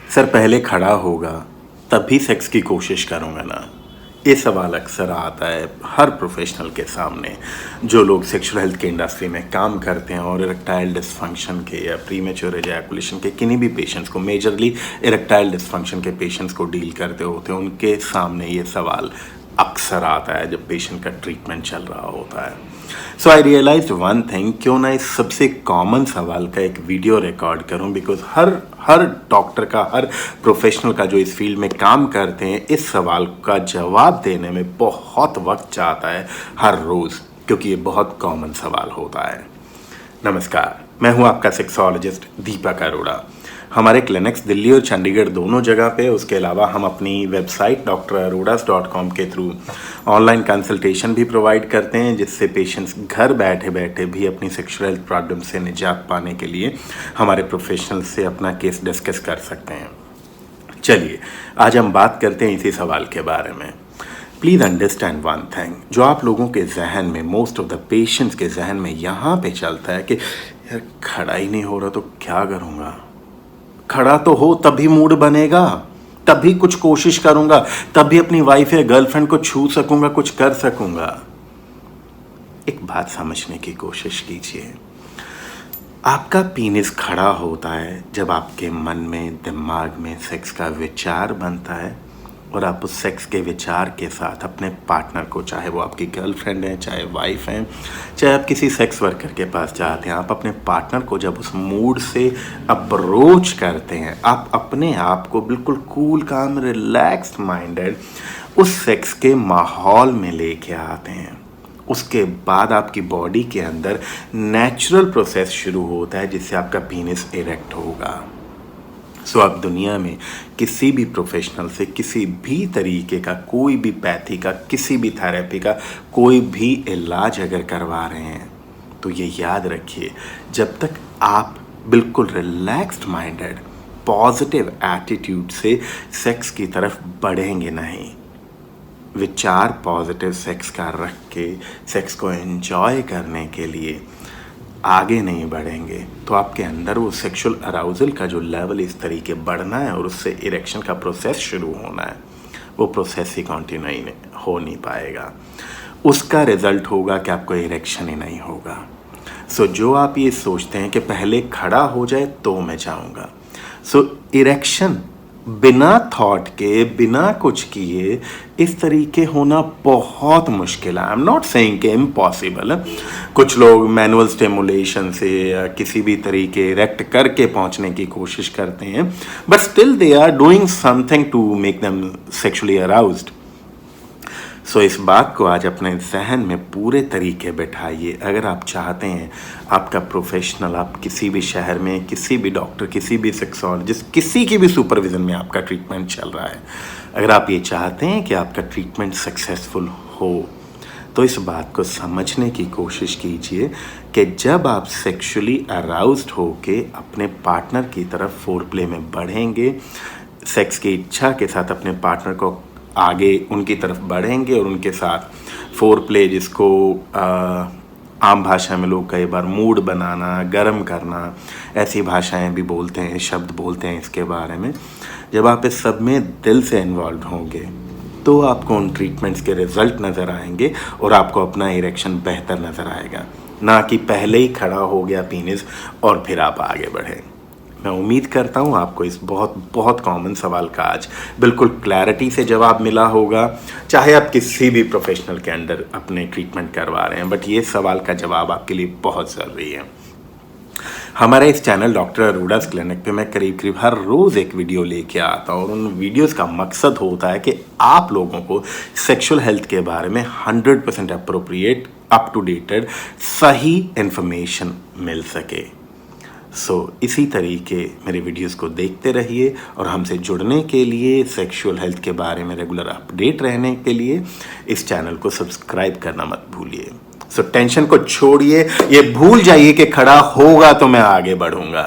Sir पहले खड़ा होगा तब भी सेक्स की कोशिश करूँगा ना। ये सवाल अक्सर आता है हर प्रोफेशनल के सामने जो लोग सेक्सुअल हेल्थ के इंडस्ट्री में काम करते हैं और इरेक्टाइल डिसफंक्शन के या प्रीमेच्योर एजैकुलेशन के किन्हीं भी पेशेंट्स को, मेजरली इरेक्टाइल डिसफंक्शन के पेशेंट्स को डील करते होते हैं। उनके सामने ये सवाल अक्सर आता है जब पेशेंट का ट्रीटमेंट चल रहा होता है। सो आई रियलाइज वन थिंग, क्यों ना इस सबसे कॉमन सवाल का एक वीडियो रिकॉर्ड करूं, बिकॉज हर डॉक्टर का, हर प्रोफेशनल का जो इस फील्ड में काम करते हैं, इस सवाल का जवाब देने में बहुत वक्त जाता है हर रोज़, क्योंकि ये बहुत कॉमन सवाल होता है। नमस्कार, मैं हूं आपका सेक्सोलॉजिस्ट दीपक अरोड़ा। हमारे क्लिनिक्स दिल्ली और चंडीगढ़ दोनों जगह पे, उसके अलावा हम अपनी वेबसाइट drarodas.com के थ्रू ऑनलाइन कंसल्टेशन भी प्रोवाइड करते हैं, जिससे पेशेंट्स घर बैठे बैठे भी अपनी सेक्सुअल हेल्थ प्रॉब्लम से निजात पाने के लिए हमारे प्रोफेशनल से अपना केस डिस्कस कर सकते हैं। चलिए आज हम बात करते हैं इसी सवाल के बारे में। प्लीज़ अंडरस्टैंड वन थिंग, जो आप लोगों के जहन में, मोस्ट ऑफ द पेशेंट्स के जहन में यहाँ पे चलता है कि यार खड़ा ही नहीं हो रहा तो क्या करूँगा। खड़ा तो हो तभी मूड बनेगा, तभी कुछ कोशिश करूंगा, तभी अपनी वाइफ या गर्लफ्रेंड को छू सकूंगा, कुछ कर सकूंगा। एक बात समझने की कोशिश कीजिए, आपका पीनिस खड़ा होता है जब आपके मन में, दिमाग में सेक्स का विचार बनता है और आप उस सेक्स के विचार के साथ अपने पार्टनर को, चाहे वो आपकी गर्लफ्रेंड है, चाहे वाइफ है, चाहे आप किसी सेक्स वर्कर के पास जाते हैं, आप अपने पार्टनर को जब उस मूड से अप्रोच करते हैं, आप अपने आप को बिल्कुल कूल, काम, रिलैक्स्ड माइंडेड उस सेक्स के माहौल में लेके आते हैं। उसके बाद आपकी बॉडी के अंदर नेचुरल प्रोसेस शुरू होता है जिससे आपका पीनिस इरेक्ट होगा। सो आप दुनिया में किसी भी प्रोफेशनल से किसी भी तरीके का, कोई भी पैथी का, किसी भी थेरेपी का कोई भी इलाज अगर करवा रहे हैं तो ये याद रखिए, जब तक आप बिल्कुल रिलैक्स्ड माइंडेड, पॉजिटिव एटीट्यूड से सेक्स की तरफ बढ़ेंगे नहीं, विचार पॉजिटिव सेक्स का रख के सेक्स को एंजॉय करने के लिए आगे नहीं बढ़ेंगे, तो आपके अंदर वो सेक्सुअल अराउजल का जो लेवल इस तरीके बढ़ना है और उससे इरेक्शन का प्रोसेस शुरू होना है, वो प्रोसेस ही कंटिन्यू हो नहीं पाएगा। उसका रिजल्ट होगा कि आपको इरेक्शन ही नहीं होगा। सो जो आप ये सोचते हैं कि पहले खड़ा हो जाए तो मैं जाऊंगा, सो इरेक्शन बिना थॉट के, बिना कुछ किए इस तरीके होना बहुत मुश्किल है। आई एम नॉट सेइंग कि इम्पॉसिबल है। कुछ लोग मैनुअल स्टिमुलेशन से या किसी भी तरीके इरेक्ट करके पहुंचने की कोशिश करते हैं, but still they are doing something to make them sexually aroused. So इस बात को आज अपने जहन में पूरे तरीके बैठाइए। अगर आप चाहते हैं आपका प्रोफेशनल, आप किसी भी शहर में किसी भी डॉक्टर, किसी भी सेक्सोलॉजिस्ट, किसी की भी सुपरविज़न में आपका ट्रीटमेंट चल रहा है, अगर आप ये चाहते हैं कि आपका ट्रीटमेंट सक्सेसफुल हो, तो इस बात को समझने की कोशिश कीजिए कि जब आप सेक्सुअली अराउज्ड होके अपने पार्टनर की तरफ फोरप्ले में बढ़ेंगे, सेक्स की इच्छा के साथ अपने पार्टनर को आगे उनकी तरफ बढ़ेंगे और उनके साथ फोर प्ले, जिसको आम भाषा में लोग कई बार मूड बनाना, गर्म करना, ऐसी भाषाएं भी बोलते हैं, शब्द बोलते हैं इसके बारे में, जब आप इस सब में दिल से इन्वॉल्व होंगे तो आपको उन ट्रीटमेंट्स के रिजल्ट नज़र आएंगे और आपको अपना इरेक्शन बेहतर नज़र आएगा, ना कि पहले ही खड़ा हो गया पीनिस और फिर आप आगे बढ़े। मैं उम्मीद करता हूँ आपको इस बहुत कॉमन सवाल का आज बिल्कुल क्लैरिटी से जवाब मिला होगा, चाहे आप किसी भी प्रोफेशनल के अंडर अपने ट्रीटमेंट करवा रहे हैं, बट ये सवाल का जवाब आपके लिए बहुत ज़रूरी है। हमारे इस चैनल डॉक्टर अरोड़ास क्लिनिक पे मैं करीब हर रोज़ एक वीडियो लेके आता हूँ और उन वीडियोस का मकसद होता है कि आप लोगों को सेक्सुअल हेल्थ के बारे में 100% अप्रोप्रिएट, अप टू डेटेड, सही इन्फॉर्मेशन मिल सके। सो इसी तरीके मेरे वीडियोस को देखते रहिए और हमसे जुड़ने के लिए, सेक्सुअल हेल्थ के बारे में रेगुलर अपडेट रहने के लिए इस चैनल को सब्सक्राइब करना मत भूलिए। सो टेंशन को छोड़िए, ये भूल जाइए कि खड़ा होगा तो मैं आगे बढ़ूंगा।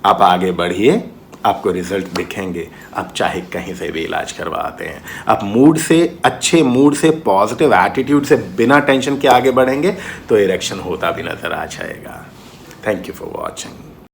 आप आगे बढ़िए, आपको रिजल्ट दिखेंगे। आप चाहे कहीं से भी इलाज करवाते हैं, आप मूड से, अच्छे मूड से, पॉजिटिव एटीट्यूड से, बिना टेंशन के आगे बढ़ेंगे तो इरेक्शन होता भी नजर आ जाएगा। Thank you for watching.